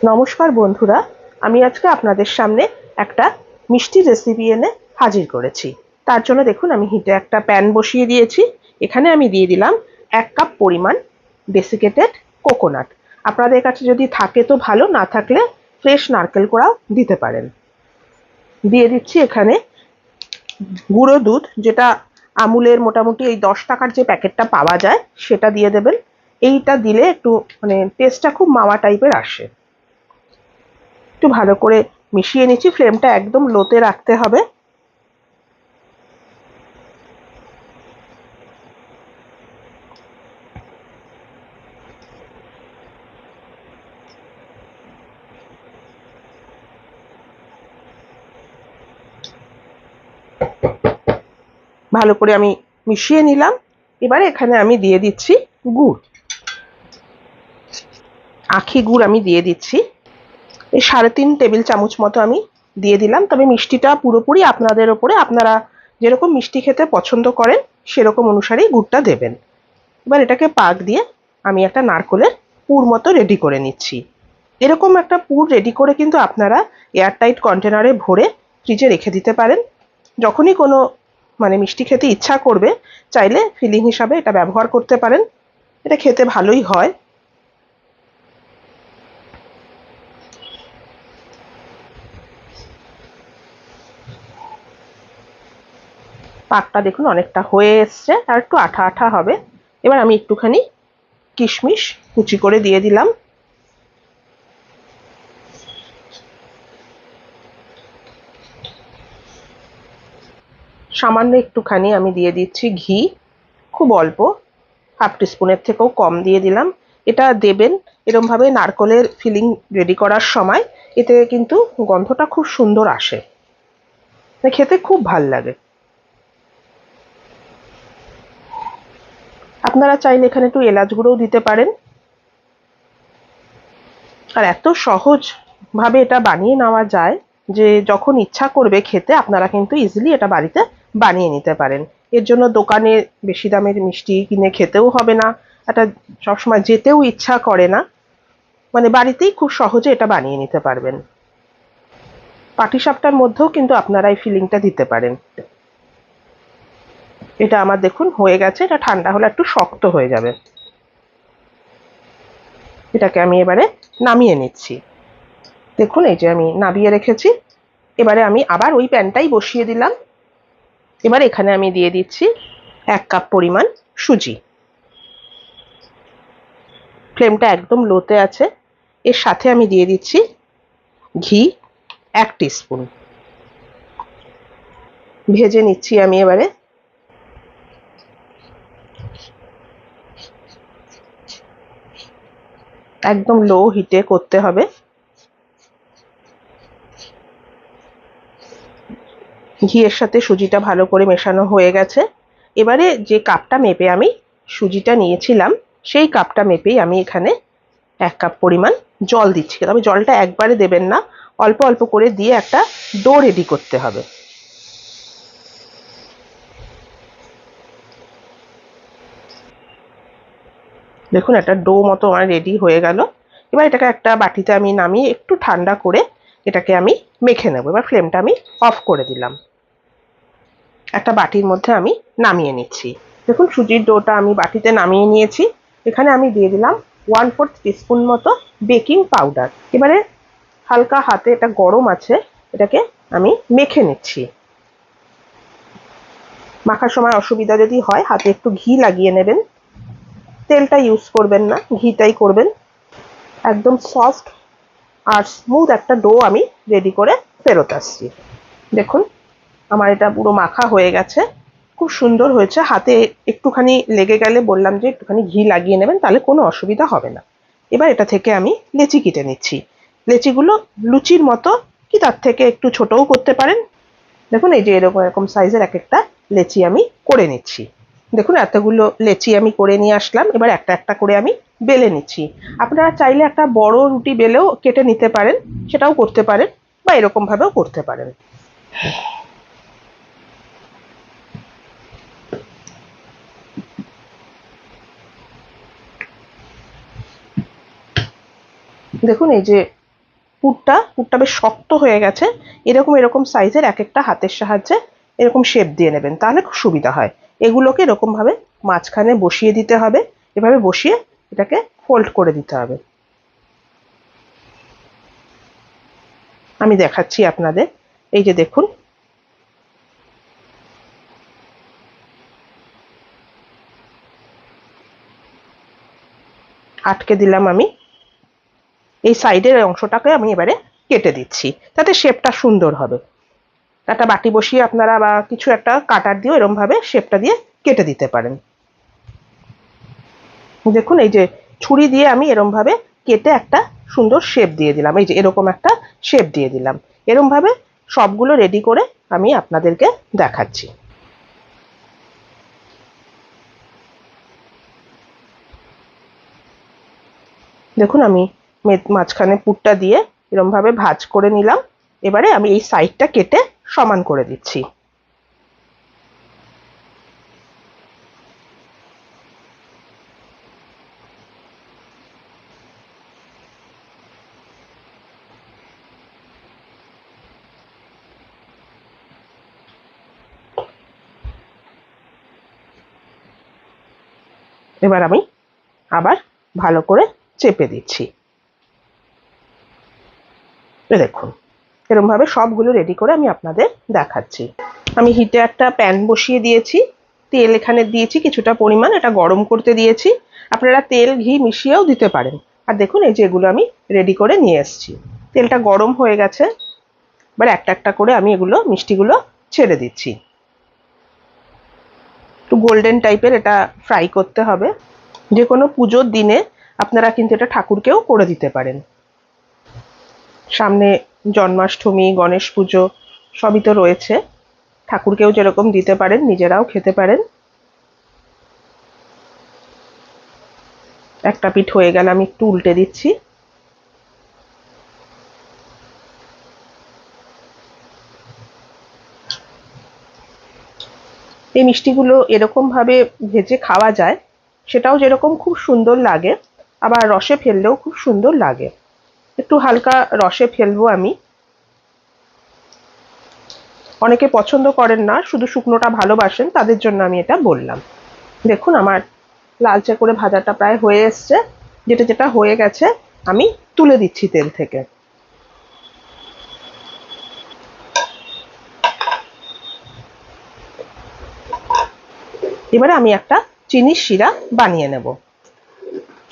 নমস্কার বন্ধুরা, আমি আজকে আপনাদের সামনে একটা মিষ্টি রেসিপি এনে হাজির করেছি। তার জন্য দেখুন আমি হিটে একটা প্যান বসিয়ে দিয়েছি। এখানে আমি দিয়ে দিলাম 1 কাপ পরিমাণ ডেসিকেটেড কোকোনাট। আপনাদের কাছে যদি থাকে তো ভালো, না থাকলে ফ্রেশ নারকেল কোড়াও দিতে পারেন। দিয়ে দিচ্ছি এখানে গুঁড়ো দুধ, যেটা আমুলের মোটামুটি এই 10 টাকার যে প্যাকেটটা পাওয়া যায় সেটা দিয়ে দেবেন। এইটা দিলে একটু টেস্টটা খুব মাওয়া টাইপের আসে। একটু ভালো করে মিশিয়ে নিচ্ছি, ফ্লেমটা একদম লোতে রাখতে হবে। ভালো করে আমি মিশিয়ে নিলাম। এবারে এখানে আমি দিয়ে দিচ্ছি গুড়, আখি গুড় আমি দিয়ে দিচ্ছি। এই 3.5 টেবিল চামচ মতো আমি দিয়ে দিলাম। তবে মিষ্টিটা পুরোপুরি আপনাদের ওপরে, আপনারা যেরকম মিষ্টি খেতে পছন্দ করেন সেরকম অনুসারেই গুড়টা দেবেন। এবার এটাকে পাক দিয়ে আমি একটা নারকেলের পুর মতো রেডি করে নিচ্ছি। এরকম একটা পুর রেডি করে কিন্তু আপনারা এয়ারটাইট কন্টেনারে ভরে ফ্রিজে রেখে দিতে পারেন। যখনই কোনো মিষ্টি খেতে ইচ্ছা করবে, চাইলে ফিলিং হিসাবে এটা ব্যবহার করতে পারেন। এটা খেতে ভালোই হয়। পাকটা দেখুন অনেকটা হয়ে এসছে, আর একটু আঠা আঠা হবে। এবার আমি একটুখানি কিশমিশ কুচি করে দিয়ে দিলাম। সামান্য একটুখানি আমি দিয়ে দিচ্ছি ঘি, খুব অল্প, 1/2 টিস্পুনের থেকেও কম দিয়ে দিলাম। এটা দেবেন এরমভাবে নারকেলের ফিলিং রেডি করার সময়, এতে কিন্তু গন্ধটা খুব সুন্দর আসে, খেতে খুব ভাল লাগে। আপনারা চাইলে এখানে একটু এলাচ গুঁড়োও দিতে পারেন। আর এত সহজ ভাবে এটা বানিয়ে নেওয়া যায় যে যখন ইচ্ছা করবে খেতে, আপনারা কিন্তু ইজিলি এটা বাড়িতে বানিয়ে নিতে পারেন। এর জন্য দোকানে বেশি দামের মিষ্টি কিনে খেতেও হবে না, এটা সবসময় যেতেও ইচ্ছা করে না, বাড়িতেই খুব সহজে এটা বানিয়ে নিতে পারবেন। পাটিসাপটার মধ্যেও কিন্তু আপনারা এই ফিলিংটা দিতে পারেন। এটা আমার দেখুন হয়ে গেছে। এটা ঠান্ডা হলে একটু শক্ত হয়ে যাবে। এটাকে আমি এবারে নামিয়ে নিচ্ছি। দেখুন এই যে আমি নামিয়ে রেখেছি। এবারে আমি আবার ওই প্যানটাই বসিয়ে দিলাম। এবার এখানে আমি দিয়ে দিচ্ছি 1 কাপ পরিমাণ সুজি। ফ্লেমটা একদম লোতে আছে। এর সাথে আমি দিয়ে দিচ্ছি ঘি 1 টিস্পুন। ভেজে নিচ্ছি আমি এবারে। একদম লো হিটে করতে হবে। ঘিয়ের সাথে সুজিটা ভালো করে মেশানো হয়ে গেছে। এবারে যে কাপটা মেপে আমি সুজিটা নিয়েছিলাম, সেই কাপটা মেপেই আমি এখানে 1 কাপ পরিমাণ জল দিচ্ছি। তবে জলটা একবারে দেবেন না, অল্প অল্প করে দিয়ে একটা ডো রেডি করতে হবে। দেখুন একটা ডো মতো আমার রেডি হয়ে গেল। এবার এটাকে একটা বাটিতে আমি নামিয়ে একটু ঠান্ডা করে এটাকে আমি মেখে নেব। এবার ফ্লেমটা আমি অফ করে দিলাম। একটা বাটির মধ্যে আমি নামিয়ে নিচ্ছি। দেখুন সুজির ডোটা আমি বাটিতে নামিয়ে নিয়েছি। এখানে আমি দিয়ে দিলাম 1/4 টিস্পুন মতো বেকিং পাউডার। এবারে হালকা হাতে, এটা গরম আছে, এটাকে আমি মেখে নিচ্ছি। মাখার সময় অসুবিধা যদি হয় হাতে একটু ঘি লাগিয়ে নেবেন। তেলটা ইউজ করবেন না, ঘিটাই করবেন। একদম সফট আর স্মুথ একটা ডো আমি রেডি করে ফেরত আসছি। দেখুন আমার এটা পুরো মাখা হয়ে গেছে, খুব সুন্দর হয়েছে। হাতে একটুখানি লেগে গেলে বললাম যে একটুখানি ঘি লাগিয়ে নেবেন, তাহলে কোনো অসুবিধা হবে না। এবার এটা থেকে আমি লেচি কেটে নিচ্ছি। লেচিগুলো লুচির মতো কি তার থেকে একটু ছোটও করতে পারেন। দেখুন এই যে এরকম এরকম সাইজের এক একটা লেচি আমি করে নিচ্ছি। দেখুন এতগুলো লেচি আমি করে নিয়ে আসলাম। এবার একটা একটা করে আমি বেলে নিচ্ছি। আপনারা চাইলে একটা বড় রুটি বেলেও কেটে নিতে পারেন, সেটাও করতে পারেন, বা এরকম ভাবেও করতে পারেন। দেখুন এই যে পুরটা বেশ শক্ত হয়ে গেছে। এরকম সাইজের এক একটা হাতের সাহায্যে এরকম শেপ দিয়ে নেবেন, তাহলে খুব সুবিধা হয়। এগুলোকে এরকম ভাবে মাঝখানে বসিয়ে দিতে হবে। এভাবে বসিয়ে এটাকে ফোল্ড করে দিতে হবে। আমি দেখাচ্ছি আপনাদের। এই যে দেখুন, আটকে দিলাম আমি। এই সাইডের অংশটাকে আমি এবারে কেটে দিচ্ছি, তাতে শেপটা সুন্দর হবে। একটা বাটি বসিয়ে আপনারা বা কিছু একটা কাটার দিয়ে এরকম ভাবে শেপটা দিয়ে কেটে দিতে পারেন। দেখুন, এই যে ছুরি দিয়ে আমি এরকম ভাবে কেটে একটা সুন্দর শেপ দিয়ে দিলাম। এই যে এরকম একটা শেপ দিয়ে দিলাম। এরকম ভাবে সবগুলো রেডি করে আমি আপনাদেরকে দেখাচ্ছি। দেখুন, আমি মাঝখানে পুরটা দিয়ে এরকম ভাবে ভাঁজ করে নিলাম। এবারে আমি এই সাইডটা কেটে সমান করে দিচ্ছি। এবার আমি আবার ভালো করে চেপে দিচ্ছি। দেখুন, এরকম ভাবে সবগুলো রেডি করে আমি আপনাদের দেখাচ্ছি। আমি হিটে একটা প্যান বসিয়ে দিয়েছি। তেল এখানে দিয়েছি কিছুটা পরিমাণ, এটা গরম করতে দিয়েছি। আপনারা তেল ঘি মিশিয়েও দিতে পারেন। আর দেখুন, এই যে এগুলো আমি রেডি করে নিয়ে এসেছি। তেলটা গরম হয়ে গেছে। এবার একটা একটা করে আমি এগুলো মিষ্টিগুলো ছেড়ে দিচ্ছি। একটু গোল্ডেন টাইপের এটা ফ্রাই করতে হবে। যে কোনো পুজোর দিনে আপনারা কিন্তু এটা ঠাকুরকেও করে দিতে পারেন। সামনে জন্মাষ্টমী, গণেশ পুজো সবই তো রয়েছে। ঠাকুরকেও যেরকম দিতে পারেন, নিজেরাও খেতে পারেন। একটা পিঠ হয়ে গেলে আমি একটু উল্টে দিচ্ছি। এই মিষ্টিগুলো এরকম ভাবে ভেজে খাওয়া যায়, সেটাও যেরকম খুব সুন্দর লাগে, আবার রসে ফেললেও খুব সুন্দর লাগে। একটু হালকা রসে ফেলবো আমি। অনেকে পছন্দ করেন না, শুধু শুকনোটা ভালোবাসেন, তাদের জন্য আমি এটা বললাম। দেখুন, আমার লালচে করে ভাজাটা প্রায় হয়ে এসছে। যেটা যেটা হয়ে গেছে আমি তুলে দিচ্ছি তেল থেকে। এবারে আমি একটা চিনির শিরা বানিয়ে নেব।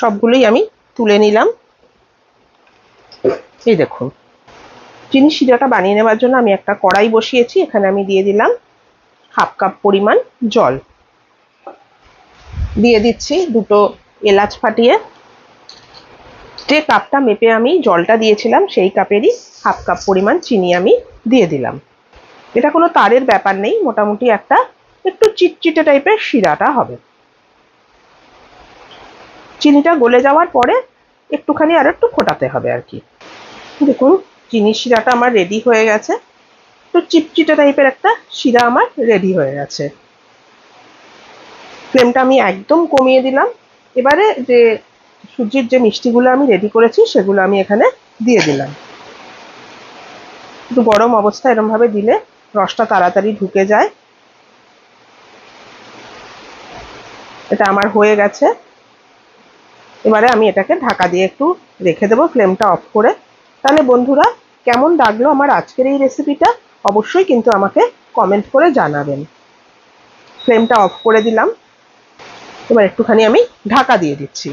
সবগুলোই আমি তুলে নিলাম। এই দেখুন, চিনির শিরাটা বানিয়ে নেওয়ার জন্য আমি একটা কড়াই বসিয়েছি। এখানে আমি দিয়ে দিলাম 1/2 কাপ পরিমাণ জল। দিয়ে দিচ্ছি দুটো এলাচ ফাটিয়ে। যে কাপটা মেপে আমি জলটা দিয়েছিলাম সেই কাপেরই 1/2 কাপ পরিমাণ চিনি আমি দিয়ে দিলাম। এটা কোনো তারের ব্যাপার নেই, মোটামুটি একটা একটু চিটচিটে টাইপের শিরাটা হবে। চিনিটা গলে যাওয়ার পরে একটুখানি আর একটু ফোটাতে হবে আর কি। দেখুন, চিনির শিরাটা আমার রেডি হয়ে গেছে। তো চিটচিটে টাইপের একটা শিরা আমার রেডি হয়ে গেছে। ফ্লেমটা আমি একদম কমিয়ে দিলাম। এবারে যে সুজির যে মিষ্টিগুলো আমি রেডি করেছি সেগুলো আমি এখানে দিয়ে দিলাম। একটু গরম অবস্থায় এরকম ভাবে দিলে রসটা তাড়াতাড়ি ঢুকে যায়। এটা আমার হয়ে গেছে। এবারে আমি এটাকে ঢাকা দিয়ে একটু রেখে দেবো, ফ্লেমটা অফ করে। তাহলে বন্ধুরা, কেমন লাগলো আমার আজকের এই রেসিপিটা অবশ্যই কিন্তু আমাকে কমেন্ট করে জানাবেন। ফ্লেমটা অফ করে দিলাম। এবার একটুখানি আমি ঢাকা দিয়ে দিচ্ছি।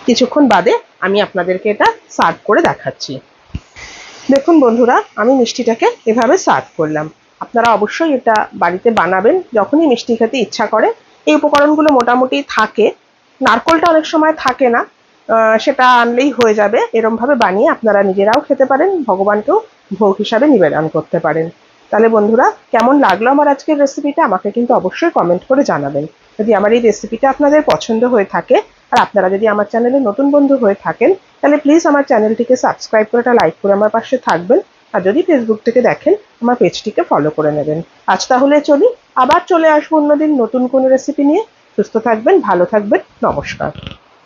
কিছুক্ষণ বাদে আমি আপনাদেরকে এটা সার্ভ করে দেখাচ্ছি। দেখুন বন্ধুরা, আমি মিষ্টিটাকে এভাবে সার্ভ করলাম। আপনারা অবশ্যই এটা বাড়িতে বানাবেন যখনই মিষ্টি খেতে ইচ্ছা করে। এই উপকরণগুলো মোটামুটি থাকে। নারকোলটা অনেক সময় থাকে না, সেটা আনলেই হয়ে যাবে। এরমভাবে বানিয়ে আপনারা নিজেরাও খেতে পারেন, ভগবানকেও ভোগ হিসাবে নিবেদন করতে পারেন। তাহলে বন্ধুরা, কেমন লাগলো আমার আজকের রেসিপিটা আমাকে কিন্তু অবশ্যই কমেন্ট করে জানাবেন। যদি আমার এই রেসিপিটা আপনাদের পছন্দ হয়ে থাকে, আর আপনারা যদি আমার চ্যানেলে নতুন বন্ধু হয়ে থাকেন, তাহলে প্লিজ আমার চ্যানেলটিকে সাবস্ক্রাইব করে একটা লাইক করে আমার পাশে থাকবেন। আর যদি ফেসবুক থেকে দেখেন, আমার পেজটিকে ফলো করে নেবেন। আজ তাহলে চলি, আবার চলে আসবো অন্যদিন নতুন কোনো রেসিপি নিয়ে। সুস্থ থাকবেন, ভালো থাকবেন, নমস্কার।